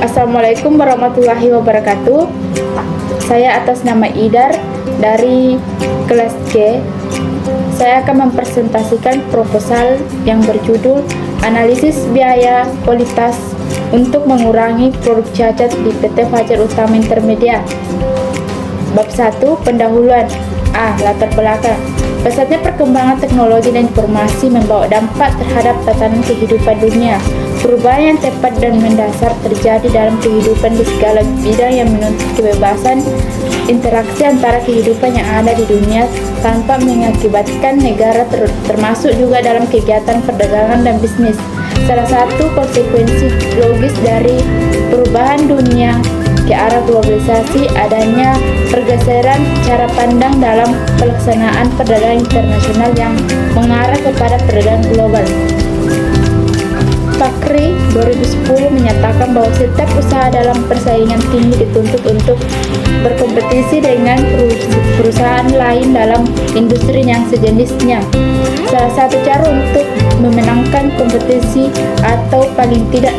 Assalamualaikum warahmatullahi wabarakatuh. Saya atas nama Idar dari kelas G. Saya akan mempresentasikan proposal yang berjudul Analisis Biaya Kualitas untuk mengurangi produk cacat di PT Fajar Utama Intermedia. Bab 1, pendahuluan. Latar belakang. Pesatnya perkembangan teknologi dan informasi membawa dampak terhadap tatanan kehidupan dunia. Perubahan yang tepat dan mendasar terjadi dalam kehidupan di segala bidang yang menuntut kebebasan interaksi antara kehidupan yang ada di dunia tanpa mengakibatkan negara, termasuk juga dalam kegiatan perdagangan dan bisnis. Salah satu konsekuensi logis dari perubahan dunia ke arah globalisasi adanya pergeseran cara pandang dalam pelaksanaan perdagangan internasional yang mengarah kepada perdagangan global. Fakri 2010 menyatakan bahwa setiap usaha dalam persaingan tinggi dituntut untuk berkompetisi dengan perusahaan lain dalam industri yang sejenisnya. Salah satu cara untuk memenangkan kompetisi atau paling tidak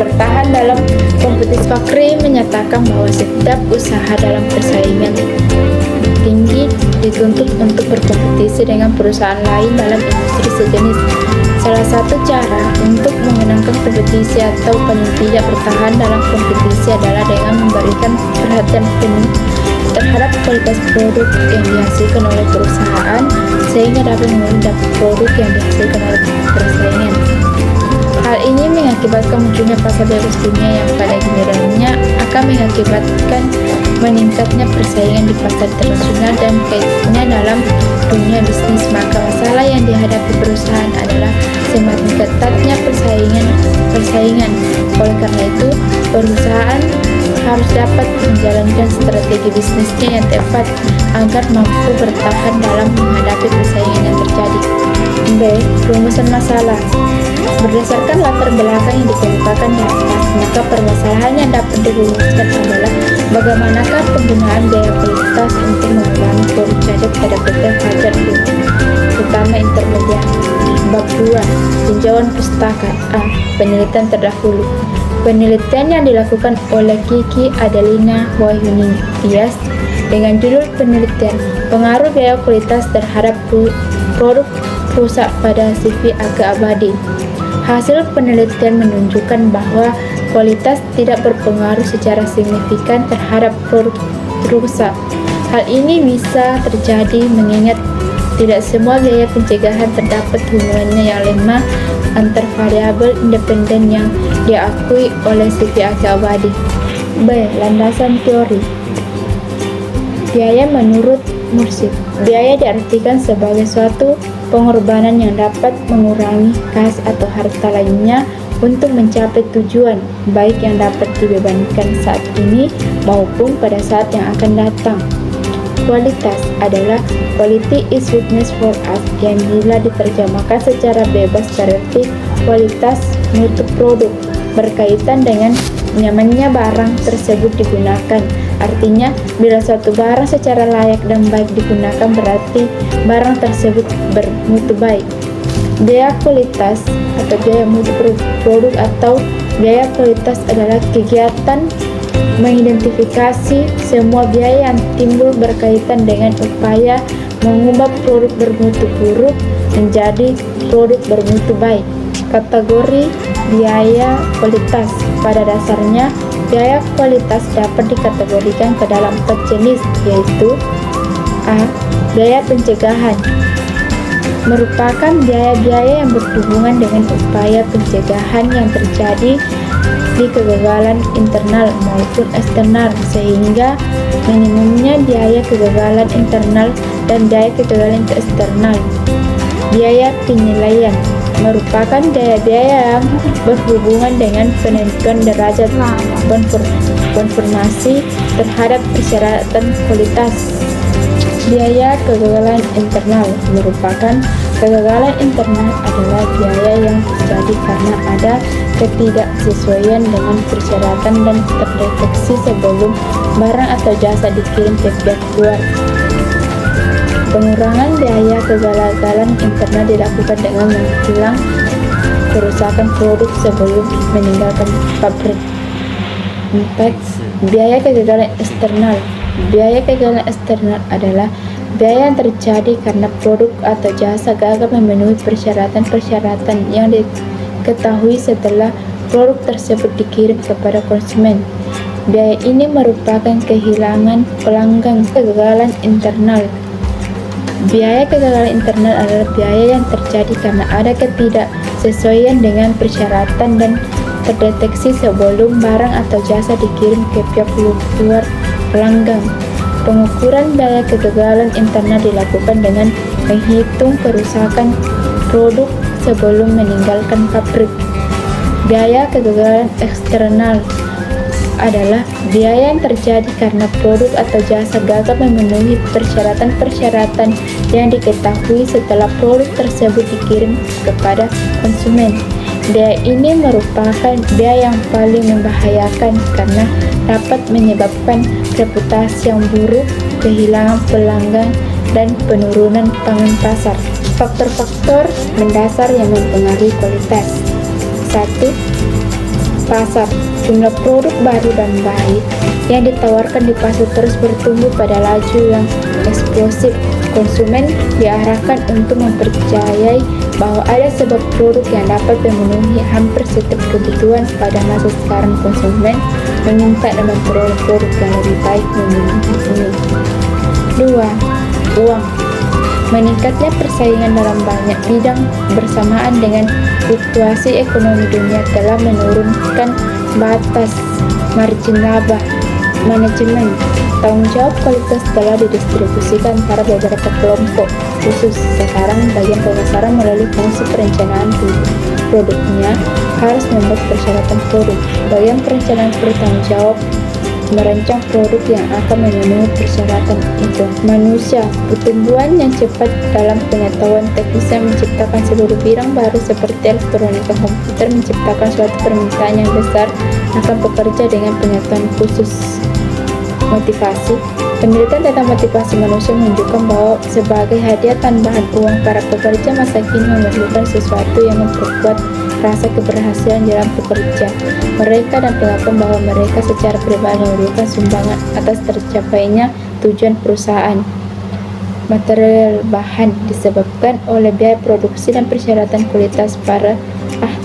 bertahan dalam kompetisi. Fakri menyatakan bahwa setiap usaha dalam persaingan tinggi dituntut untuk berkompetisi dengan perusahaan lain dalam industri sejenis. Salah satu cara untuk memenangkan kompetisi atau paling tidak bertahan dalam kompetisi adalah dengan memberikan perhatian penuh terhadap kualitas produk yang dihasilkan oleh perusahaan sehingga dapat memenuhi produk yang dihasilkan oleh persaingan. Hal ini mengakibatkan munculnya pasar bebas dunia yang pada gilirannya akan mengakibatkan meningkatnya persaingan di pasar internasional dan kaitannya dalam dunia bisnis. Maka masalah yang dihadapi perusahaan adalah semakin ketatnya persaingan. Oleh karena itu, perusahaan harus dapat menjalankan strategi bisnisnya yang tepat agar mampu bertahan dalam menghadapi persaingan yang terjadi. B. Rumusan masalah. Berdasarkan latar belakang yang dikemukakan di atas, maka permasalahan yang dapat dirumuskan adalah bagaimanakah penggunaan biaya kualitas untuk mengurangi produk cacat pada PT Fajar Utama Intermedia. Bab 2, tinjauan pustaka. Penelitian terdahulu. Penelitian yang dilakukan oleh Kiki Adelina Wahyuni Tias dengan judul penelitian pengaruh biaya kualitas terhadap produk rusak pada CV Aga Abadi. Hasil penelitian menunjukkan bahwa kualitas tidak berpengaruh secara signifikan terhadap produk rusak. Hal ini bisa terjadi mengingat tidak semua biaya pencegahan terdapat hubungannya yang lemah antar variabel independen yang diakui oleh CV Aga Abadi. B. Landasan teori. Biaya menurut Mursid. Biaya diartikan sebagai suatu pengorbanan yang dapat mengurangi kas atau harta lainnya untuk mencapai tujuan, baik yang dapat dibebankan saat ini maupun pada saat yang akan datang. Kualitas adalah quality is witness for us, yang bila diterjemahkan secara bebas berarti kualitas mutu produk, berkaitan dengan nyamannya barang tersebut digunakan. Artinya, bila suatu barang secara layak dan baik digunakan berarti barang tersebut bermutu baik. Biaya kualitas atau biaya mutu produk atau biaya kualitas adalah kegiatan mengidentifikasi semua biaya yang timbul berkaitan dengan upaya mengubah produk bermutu buruk menjadi produk bermutu baik. Kategori biaya kualitas. Pada dasarnya, biaya kualitas dapat dikategorikan ke dalam 4 jenis, yaitu A. Biaya pencegahan, merupakan biaya-biaya yang berhubungan dengan upaya pencegahan yang terjadi di kegagalan internal maupun eksternal, sehingga minimumnya biaya kegagalan internal dan biaya kegagalan eksternal. Biaya penilaian merupakan biaya-biaya yang berhubungan dengan penentuan derajat konformasi terhadap persyaratan kualitas. Biaya kegagalan internal merupakan kegagalan internal adalah biaya yang terjadi karena ada ketidaksesuaian dengan persyaratan dan terdeteksi sebelum barang atau jasa dikirim ke pihak luar. Pengurangan biaya kegagalan internal dilakukan dengan menghilang kerusakan produk sebelum meninggalkan pabrik. 4. Biaya kegagalan eksternal. Biaya kegagalan eksternal adalah biaya yang terjadi karena produk atau jasa gagal memenuhi persyaratan-persyaratan yang diketahui setelah produk tersebut dikirim kepada konsumen. Biaya ini merupakan kehilangan pelanggan. Kegagalan internal. Biaya kegagalan internal adalah biaya yang terjadi karena ada ketidaksesuaian dengan persyaratan dan terdeteksi sebelum barang atau jasa dikirim ke pihak luar pelanggan. Pengukuran biaya kegagalan internal dilakukan dengan menghitung kerusakan produk sebelum meninggalkan pabrik. Biaya kegagalan eksternal adalah biaya yang terjadi karena produk atau jasa gagal memenuhi persyaratan-persyaratan yang diketahui setelah produk tersebut dikirim kepada konsumen. Biaya ini merupakan biaya yang paling membahayakan karena dapat menyebabkan reputasi yang buruk, kehilangan pelanggan, dan penurunan pangan pasar. Faktor-faktor mendasar yang mempengaruhi kualitas. 1. Pasar. Jumlah produk baru dan baik yang ditawarkan di pasar terus bertumbuh pada laju yang eksplosif. Konsumen diarahkan untuk mempercayai bahwa ada sebuah produk yang dapat memenuhi hampir setiap kebutuhan. Pada masa sekarang konsumen meminta dan memperoleh produk yang lebih baik memenuhi ini. 2. Uang. Meningkatnya persaingan dalam banyak bidang bersamaan dengan fluktuasi ekonomi dunia telah menurunkan batas margin laba. Manajemen. Tanggung jawab kualitas telah didistribusikan antara beberapa kelompok khusus. Sekarang bagian pemasaran melalui fungsi perencanaan produknya harus membuat persyaratan produk. Bagian perencanaan bertanggung jawab merancang produk yang akan memenuhi persyaratan itu. Manusia. Pertumbuhan yang cepat dalam pengetahuan teknis yang menciptakan seluruh bidang baru seperti elektronika komputer menciptakan suatu permintaan yang besar akan pekerja dengan pengetahuan khusus. Motivasi. Penelitian tentang motivasi manusia menunjukkan bahwa sebagai hadiah tambahan uang, para pekerja masa kini memerlukan sesuatu yang memperkuat rasa keberhasilan dalam bekerja mereka dan pengakuan bahwa mereka secara pribadi memberikan sumbangan atas tercapainya tujuan perusahaan. Material bahan disebabkan oleh biaya produksi dan persyaratan kualitas. Para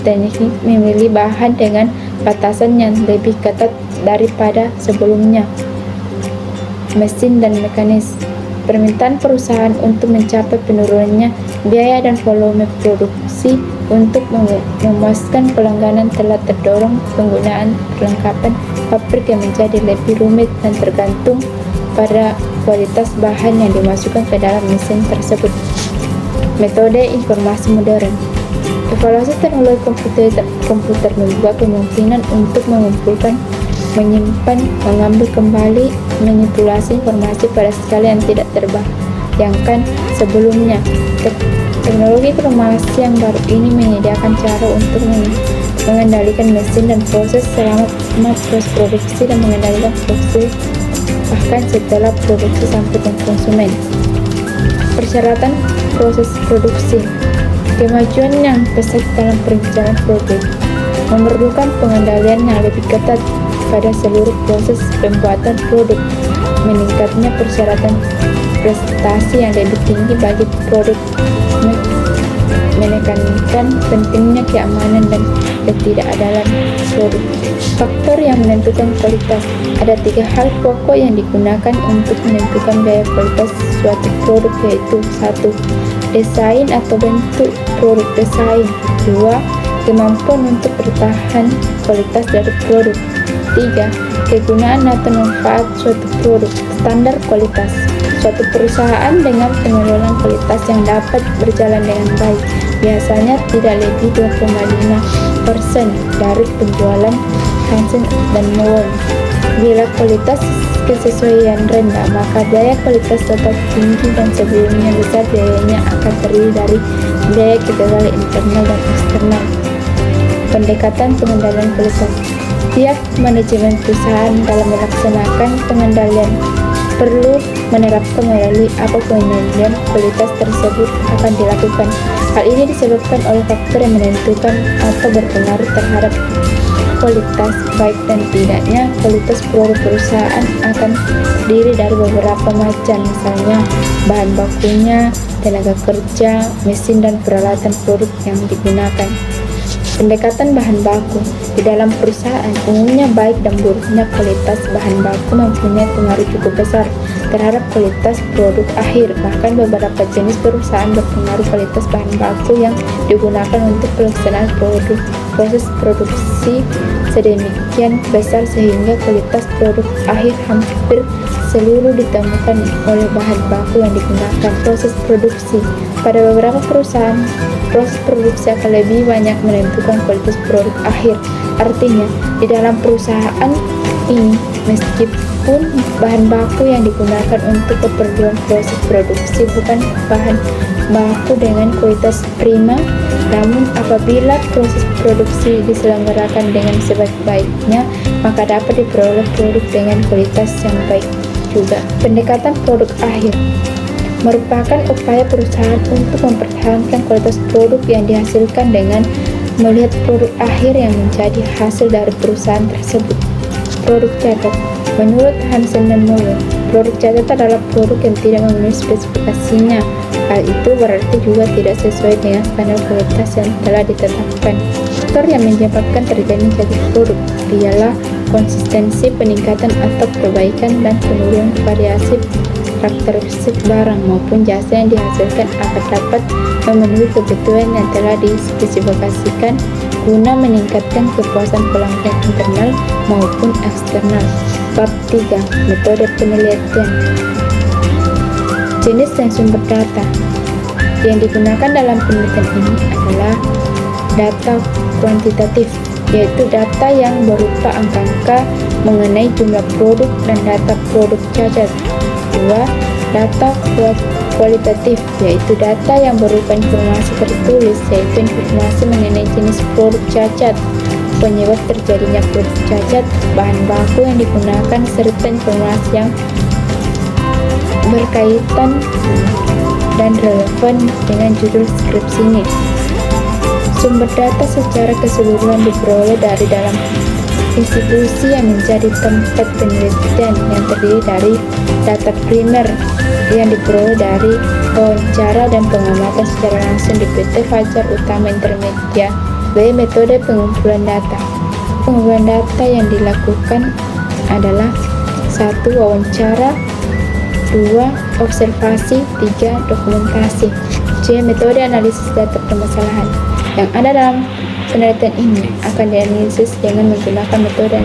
teknik memilih bahan dengan batasan yang lebih ketat daripada sebelumnya. Mesin dan mekanis. Permintaan perusahaan untuk mencapai penurunannya biaya dan volume produksi untuk memuaskan pelanggan telah terdorong penggunaan perlengkapan pabrik yang menjadi lebih rumit dan tergantung pada kualitas bahan yang dimasukkan ke dalam mesin tersebut. Metode informasi modern. Evaluasi teknologi komputer membuat kemungkinan untuk mengumpulkan, menyimpan, mengambil kembali, manipulasi informasi pada skala yang tidak terbayangkan sebelumnya. Teknologi informasi yang baru ini menyediakan cara untuk mengendalikan mesin dan proses selama proses produksi dan mengendalikan proses bahkan setelah produksi sampai ke konsumen. Persyaratan proses produksi. Kemajuan yang pesat dalam perencanaan produk memerlukan pengendalian yang lebih ketat pada seluruh proses pembuatan produk. Meningkatnya persyaratan prestasi yang lebih tinggi bagi produk menekankan pentingnya keamanan dan ketidakadalan produk. Faktor yang menentukan kualitas. Ada 3 hal pokok yang digunakan untuk menentukan biaya kualitas suatu produk, yaitu 1. Desain atau bentuk produk. Desain. 2. Kemampuan untuk bertahan kualitas dari produk. 3. Kegunaan atau manfaat suatu produk. Standar kualitas. Suatu perusahaan dengan pengelolaan kualitas yang dapat berjalan dengan baik biasanya tidak lebih 2,5% dari penjualan Hansen dan Moen. Bila kualitas kesesuaian rendah, maka biaya kualitas tetap tinggi dan sebelumnya besar biayanya akan terdiri dari biaya kegagalan internal dan eksternal. Pendekatan pengendalian kualitas. Tiap manajemen perusahaan dalam melaksanakan pengendalian perlu menerapkan melalui apa penilaian kualitas tersebut akan dilakukan. Hal ini disebabkan oleh faktor yang menentukan atau berpengaruh terhadap kualitas baik dan tidaknya. Kualitas produk perusahaan akan terdiri dari beberapa macam, misalnya bahan bakunya, tenaga kerja, mesin dan peralatan produk yang digunakan. Pendekatan bahan baku di dalam perusahaan, umumnya baik dan buruknya kualitas bahan baku mempunyai pengaruh cukup besar terhadap kualitas produk akhir. Bahkan beberapa jenis perusahaan berpengaruh kualitas bahan baku yang digunakan untuk pelaksanaan proses produksi sedemikian besar sehingga kualitas produk akhir hampir seluruh ditemukan oleh bahan baku yang digunakan. Proses produksi pada beberapa perusahaan, proses produksi akan lebih banyak menentukan kualitas produk akhir. Artinya, di dalam perusahaan ini, meskipun bahan baku yang digunakan untuk keperluan proses produksi bukan bahan baku dengan kualitas prima, namun apabila proses produksi diselenggarakan dengan sebaik-baiknya, maka dapat diperoleh produk dengan kualitas yang baik juga. Pendekatan produk akhir merupakan upaya perusahaan untuk mempertahankan kualitas produk yang dihasilkan dengan melihat produk akhir yang menjadi hasil dari perusahaan tersebut. Produk cacat. Menurut Hansen dan Moller, produk cacat adalah produk yang tidak memenuhi spesifikasinya. Hal itu berarti juga tidak sesuai dengan standar kualitas yang telah ditetapkan. Faktor yang menyebabkan terjadinya cacat produk ialah konsistensi peningkatan atau perbaikan dan penurunan variasi karakteristik barang maupun jasa yang dihasilkan akan dapat memenuhi kebutuhan yang telah dispesifikasikan guna meningkatkan kepuasan pelanggan internal maupun eksternal. Bab 3. Metode penelitian. Jenis dan sumber data yang digunakan dalam penelitian ini adalah data kuantitatif, yaitu data yang berupa angka-angka mengenai jumlah produk dan data produk cacat. 2. Data kualitatif, yaitu data yang berupa informasi tertulis, yaitu informasi mengenai jenis produk cacat, penyebab terjadinya produk cacat, bahan baku yang digunakan, serta informasi yang berkaitan dan relevan dengan judul skripsinya. Sumber data secara keseluruhan diperoleh dari dalam institusi yang menjadi tempat penelitian, yang terdiri dari data primer yang diperoleh dari wawancara dan pengamatan secara langsung di PT Fajar Utama Intermedia. B. Metode pengumpulan data. Pengumpulan data yang dilakukan adalah 1. Wawancara, 2. Observasi, 3. Dokumentasi. C. Metode analisis data permasalahan. Yang ada dalam penelitian ini akan dianalisis dengan menggunakan metode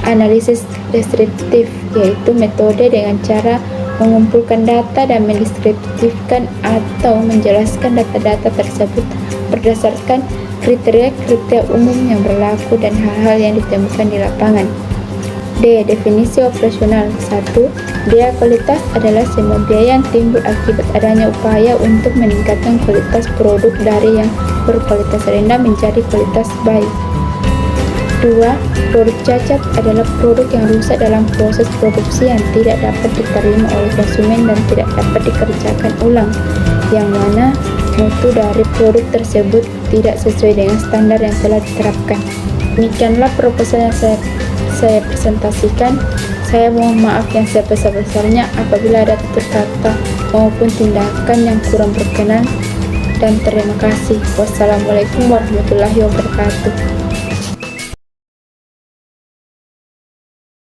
analisis deskriptif, yaitu metode dengan cara mengumpulkan data dan mendeskriptifkan atau menjelaskan data-data tersebut berdasarkan kriteria-kriteria umum yang berlaku dan hal-hal yang ditemukan di lapangan. D. Definisi operasional. 1. Biaya kualitas adalah semua biaya yang timbul akibat adanya upaya untuk meningkatkan kualitas produk dari yang berkualitas rendah menjadi kualitas baik. 2. Produk cacat adalah produk yang rusak dalam proses produksi yang tidak dapat diterima oleh konsumen dan tidak dapat dikerjakan ulang, yang mana mutu dari produk tersebut tidak sesuai dengan standar yang telah diterapkan. Demikianlah proposal yang saya presentasikan. Saya mohon maaf yang sebesar-besarnya apabila ada tutur kata maupun tindakan yang kurang berkenan, dan terima kasih. Wassalamualaikum warahmatullahi wabarakatuh.